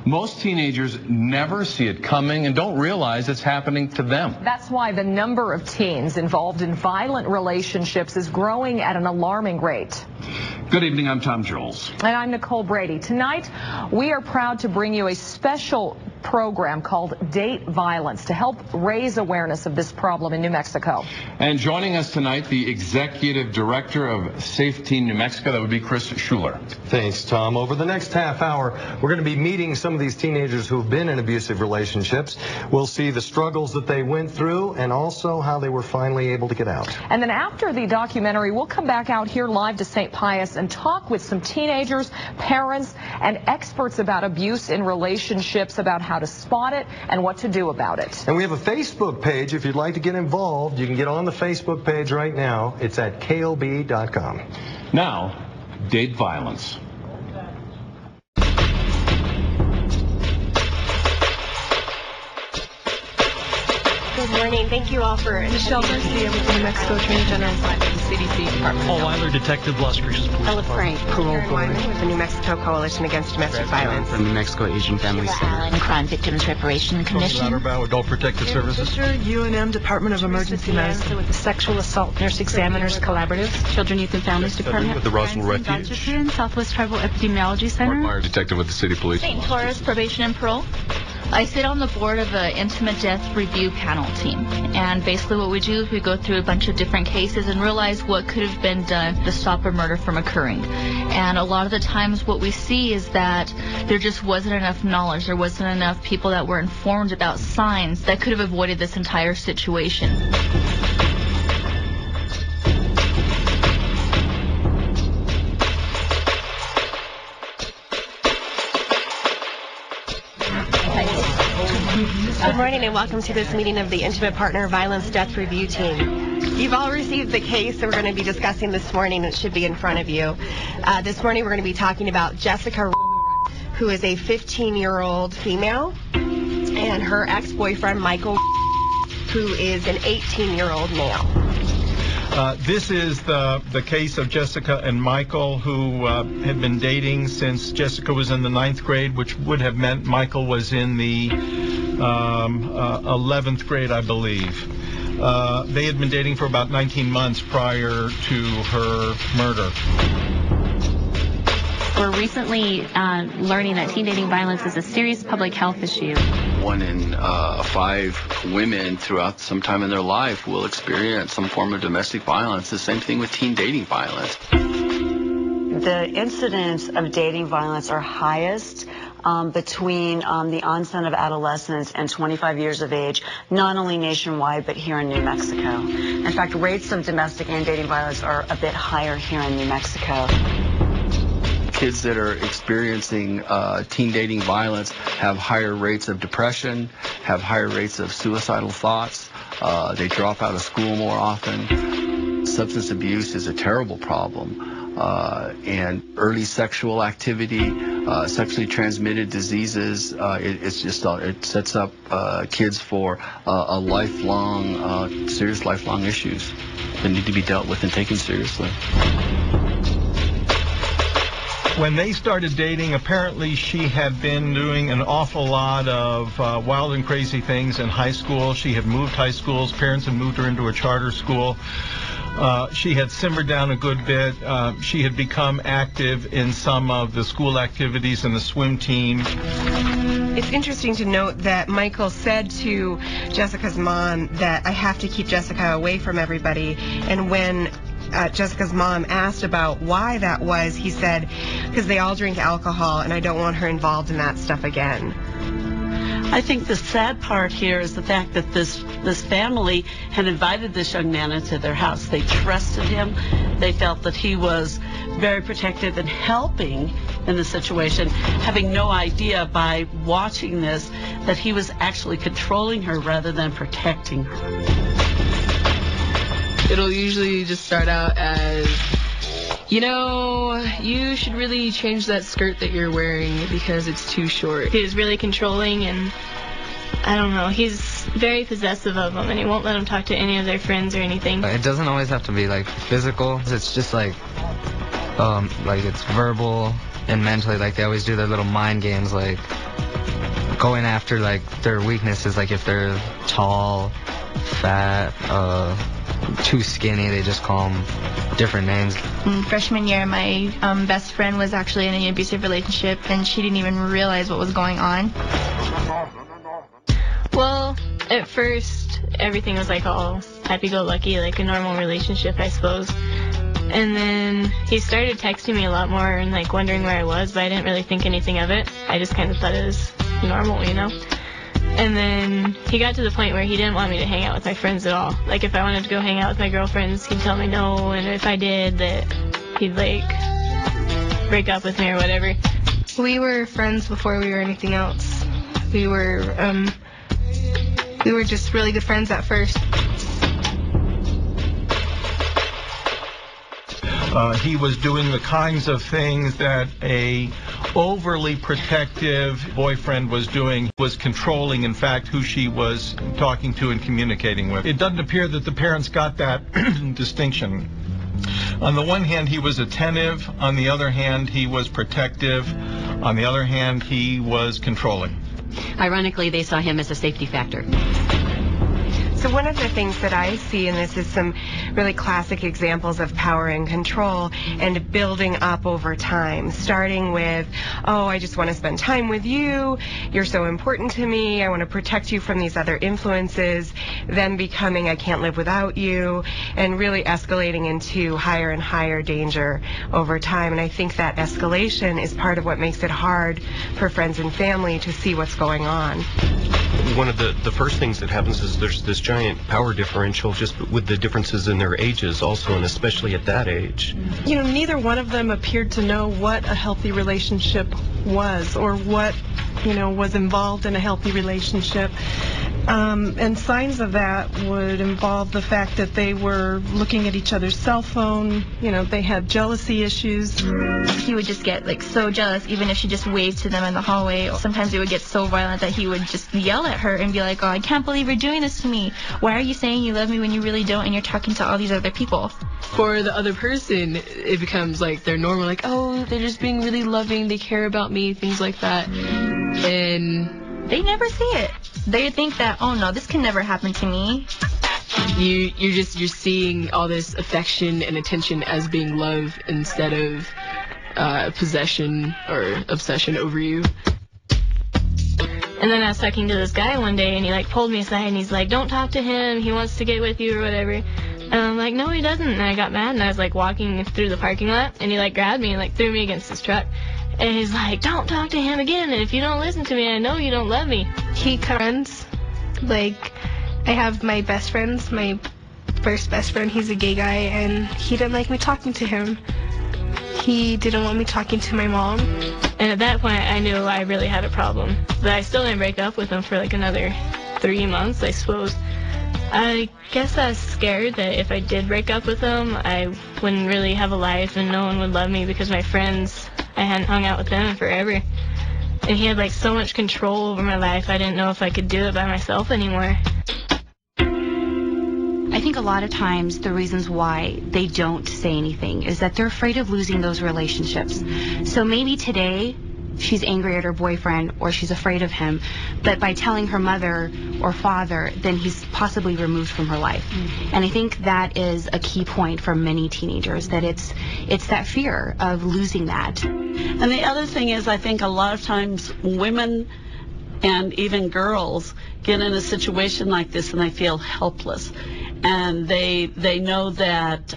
Most teenagers never see it coming and don't realize it's happening to them. That's why the number of teens involved in violent relationships is growing at an alarming rate. Good evening, I'm Tom Jules. And I'm Nicole Brady. Tonight, we are proud to bring you a special program called Date Violence to help raise awareness of this problem in New Mexico. And joining us tonight, the Executive Director of Safe Teen New Mexico, that would be Chris Schuler. Thanks, Tom. Over the next half hour, we're going to be meeting some of these teenagers who've been in abusive relationships. We'll see the struggles that they went through and also how they were finally able to get out. And then after the documentary, we'll come back out here live to St. Pius and talk with some teenagers, parents, and experts about abuse in relationships, about how to spot it and what to do about it. And we have a Facebook page. If you'd like to get involved, you can get on the Facebook page right now. It's at KOB.com. Now, date violence. Good morning. Thank you all for Michelle Garcia with the New Mexico Attorney General's Office of the CDC Department. Paul Weiler, Detective, Las Cruces Police Ella Frank, Parole Board. with the New Mexico Coalition Against Domestic Violence. From New Mexico Asian Family Center. Allen Crime Victims Reparation Commission. Adult Protective Services. UNM Department of Emergency Medicine with the Sexual Assault Nurse Examiners Collaborative. Children, Youth, and Families Department. With the Roswell Refuge. Southwest Tribal Epidemiology Center. Mark Meyer, Detective with the City Police. St. Taurus Probation and Parole. I sit on the board of an intimate death review panel team, and basically what we do is we go through a bunch of different cases and realize what could have been done to stop a murder from occurring. And a lot of the times what we see is that there just wasn't enough knowledge, there wasn't enough people that were informed about signs that could have avoided this entire situation. Good morning and welcome to this meeting of the Intimate Partner Violence Death Review Team. You've all received the case that we're going to be discussing this morning. It should be in front of you. This morning we're going to be talking about Jessica, who is a 15-year-old female, and her ex-boyfriend, Michael, who is an 18-year-old male. This is the case of Jessica and Michael, who had been dating since Jessica was in the 9th grade, which would have meant Michael was in the 11th grade, I believe. They had been dating for about 19 months prior to her murder. We're recently learning that teen dating violence is a serious public health issue. 1 in 5 women throughout some time in their life will experience some form of domestic violence. The same thing with teen dating violence. The incidents of dating violence are highest between the onset of adolescence and 25 years of age, not only nationwide, but here in New Mexico. In fact, rates of domestic and dating violence are a bit higher here in New Mexico. Kids that are experiencing teen dating violence have higher rates of depression, have higher rates of suicidal thoughts. They drop out of school more often. Substance abuse is a terrible problem. And early sexual activity, sexually transmitted diseases, it sets up kids for a lifelong, serious lifelong issues that need to be dealt with and taken seriously. When they started dating, apparently she had been doing an awful lot of wild and crazy things in high school. She had moved high schools. Parents had moved her into a charter school. She had simmered down a good bit. She had become active in some of the school activities and the swim team. It's interesting to note that Michael said to Jessica's mom that I have to keep Jessica away from everybody. And when Jessica's mom asked about why that was, he said, because they all drink alcohol and I don't want her involved in that stuff again. I think the sad part here is the fact that this family had invited this young man into their house. They trusted him. They felt that he was very protective and helping in the situation, having no idea by watching this that he was actually controlling her rather than protecting her. It'll usually just start out as, you know, you should really change that skirt that you're wearing because it's too short. He was really controlling, and I don't know, he's very possessive of them, and he won't let them talk to any of their friends or anything. It doesn't always have to be like physical. It's just like it's verbal and mentally. Like they always do their little mind games, like going after like their weaknesses, like if they're tall, fat, too skinny, they just call them different names. Freshman year, my best friend was actually in an abusive relationship, and she didn't even realize what was going on. Well, at first, everything was like all happy-go-lucky, like a normal relationship, I suppose. And then he started texting me a lot more and like wondering where I was, but I didn't really think anything of it. I just kind of thought it was normal, you know? And then he got to the point where he didn't want me to hang out with my friends at all. Like if I wanted to go hang out with my girlfriends, he'd tell me no, and if I did, that he'd like break up with me or whatever. We were friends before we were anything else. We were just really good friends at first. He was doing the kinds of things that a overly protective boyfriend was doing. Was controlling, in fact, who she was talking to and communicating with. It doesn't appear that the parents got that distinction. On the one hand, he was attentive. On the other hand, he was protective. On the other hand, he was controlling. Ironically, they saw him as a safety factor. So one of the things that I see in this is some really classic examples of power and control and building up over time, starting with, oh, I just want to spend time with you, you're so important to me, I want to protect you from these other influences, then becoming I can't live without you, and really escalating into higher and higher danger over time. And I think that escalation is part of what makes it hard for friends and family to see what's going on. One of the first things that happens is there's this giant power differential just with the differences in their ages also, and especially at that age. You know, neither one of them appeared to know what a healthy relationship was or what, you know, was involved in a healthy relationship. And signs of that would involve the fact that they were looking at each other's cell phone. You know, they had jealousy issues. He would just get like so jealous, even if she just waved to them in the hallway. Sometimes it would get so violent that he would just yell at her and be like, oh, I can't believe you're doing this to me. Why are you saying you love me when you really don't and you're talking to all these other people? For the other person, it becomes like they're normal, like, oh, they're just being really loving, they care about me, things like that. And they never see it. They think that, oh no, this can never happen to me. You're seeing all this affection and attention as being love instead of possession or obsession over you. And then I was talking to this guy one day, and he like pulled me aside, and he's like, don't talk to him, he wants to get with you or whatever. And I'm like, no, he doesn't. And I got mad, and I was like walking through the parking lot, and he like grabbed me and like threw me against his truck. And he's like, don't talk to him again, and if you don't listen to me, I know you don't love me. He friends, like, I have my best friends, my first best friend, he's a gay guy, and he didn't like me talking to him. He didn't want me talking to my mom. And at that point, I knew I really had a problem. But I still didn't break up with him for like another 3 months, I suppose. I guess I was scared that if I did break up with him, I wouldn't really have a life and no one would love me because my friends, I hadn't hung out with them in forever. And he had like so much control over my life, I didn't know if I could do it by myself anymore. I think a lot of times the reasons why they don't say anything is that they're afraid of losing those relationships. So maybe today she's angry at her boyfriend or she's afraid of him, but by telling her mother or father, then he's possibly removed from her life. And I think that is a key point for many teenagers, that it's that fear of losing that. And the other thing is, I think a lot of times women and even girls get in a situation like this and they feel helpless. And they know that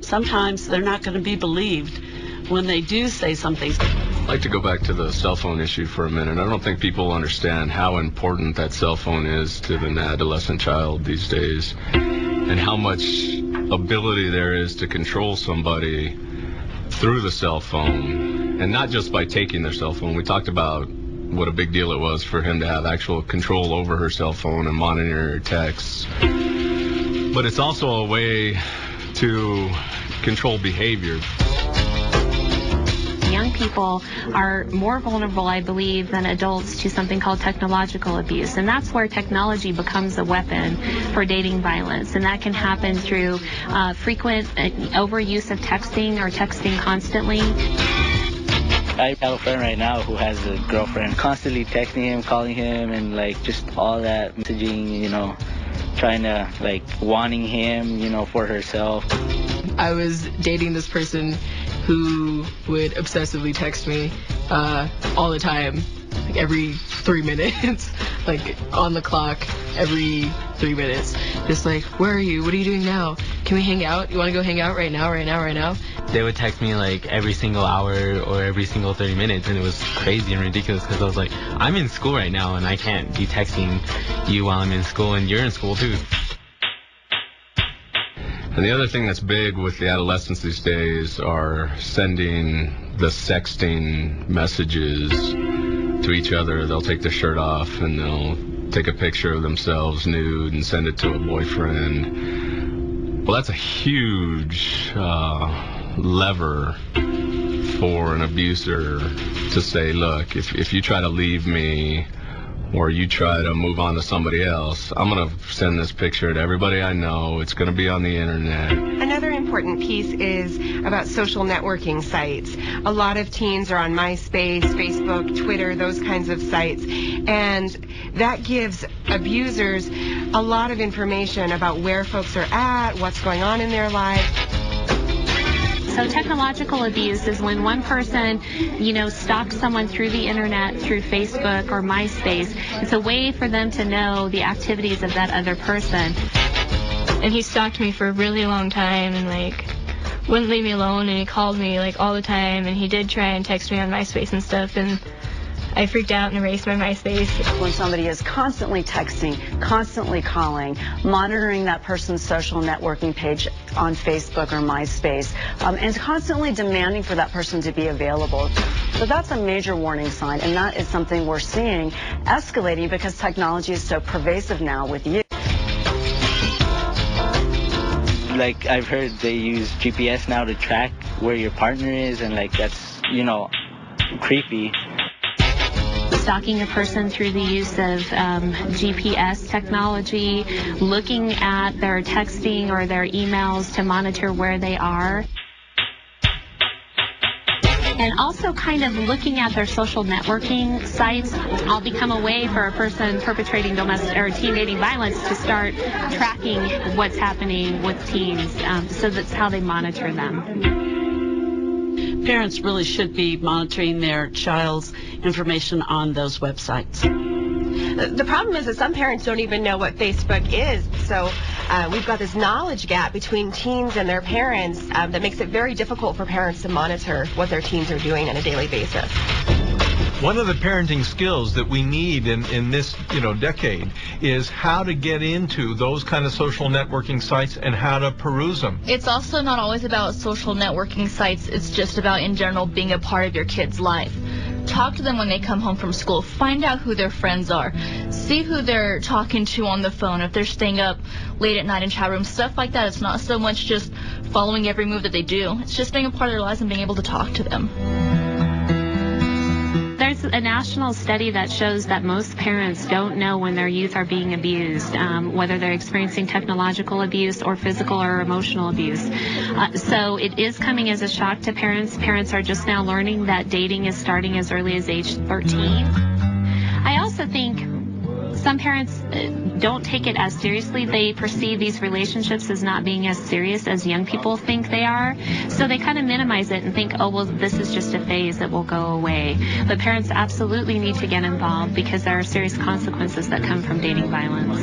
sometimes they're not going to be believed when they do say something. I'd like to go back to the cell phone issue for a minute. I don't think people understand how important that cell phone is to an adolescent child these days, and how much ability there is to control somebody through the cell phone, and not just by taking their cell phone. We talked about what a big deal it was for him to have actual control over her cell phone and monitor her texts. But it's also a way to control behavior. Young people are more vulnerable, I believe, than adults to something called technological abuse. And that's where technology becomes a weapon for dating violence. And that can happen through frequent overuse of texting or texting constantly. I have a friend right now who has a girlfriend, constantly texting him, calling him, and like just all that messaging, you know, trying to like wanting him, you know, for herself. I was dating this person who would obsessively text me all the time, like every 3 minutes, like on the clock, every 3 minutes. Just like, where are you? What are you doing now? Can we hang out? You want to go hang out right now, right now, right now? They would text me like every single hour or every single 30 minutes, and it was crazy and ridiculous because I was like, I'm in school right now and I can't be texting you while I'm in school, and you're in school too. And the other thing that's big with the adolescents these days are sending the sexting messages to each other. They'll take their shirt off and they'll take a picture of themselves nude and send it to a boyfriend. Well, that's a huge lever for an abuser to say, look, if you try to leave me or you try to move on to somebody else, I'm going to send this picture to everybody I know. It's going to be on the internet. Another important piece is about social networking sites. A lot of teens are on MySpace, Facebook, Twitter, those kinds of sites. And that gives abusers a lot of information about where folks are at, what's going on in their lives. So technological abuse is when one person, stalks someone through the internet, through Facebook or MySpace. It's a way for them to know the activities of that other person. And he stalked me for a really long time and wouldn't leave me alone, and he called me all the time, and he did try and text me on MySpace and stuff, and I freaked out and erased my MySpace. When somebody is constantly texting, constantly calling, monitoring that person's social networking page on Facebook or MySpace, and constantly demanding for that person to be available. So that's a major warning sign, and that is something we're seeing escalating because technology is so pervasive now with youth. Like, I've heard they use GPS now to track where your partner is, and that's, creepy. Stalking a person through the use of GPS technology, looking at their texting or their emails to monitor where they are. And also kind of looking at their social networking sites all become a way for a person perpetrating domestic or teen dating violence to start tracking what's happening with teens. So that's how they monitor them. Parents really should be monitoring their child's information on those websites. The problem is that some parents don't even know what Facebook is. So we've got this knowledge gap between teens and their parents that makes it very difficult for parents to monitor what their teens are doing on a daily basis. One of the parenting skills that we need in this decade is how to get into those kind of social networking sites and how to peruse them. It's also not always about social networking sites. It's just about, in general, being a part of your kid's life. Talk to them when they come home from school. Find out who their friends are. See who they're talking to on the phone. If they're staying up late at night in chat rooms, stuff like that. It's not so much just following every move that they do. It's just being a part of their lives and being able to talk to them. There's a national study that shows that most parents don't know when their youth are being abused, whether they're experiencing technological abuse or physical or emotional abuse. So it is coming as a shock to parents. Parents are just now learning that dating is starting as early as age 13. I also think some parents don't take it as seriously. They perceive these relationships as not being as serious as young people think they are. So they kind of minimize it and think, oh, well, this is just a phase that will go away. But parents absolutely need to get involved because there are serious consequences that come from dating violence.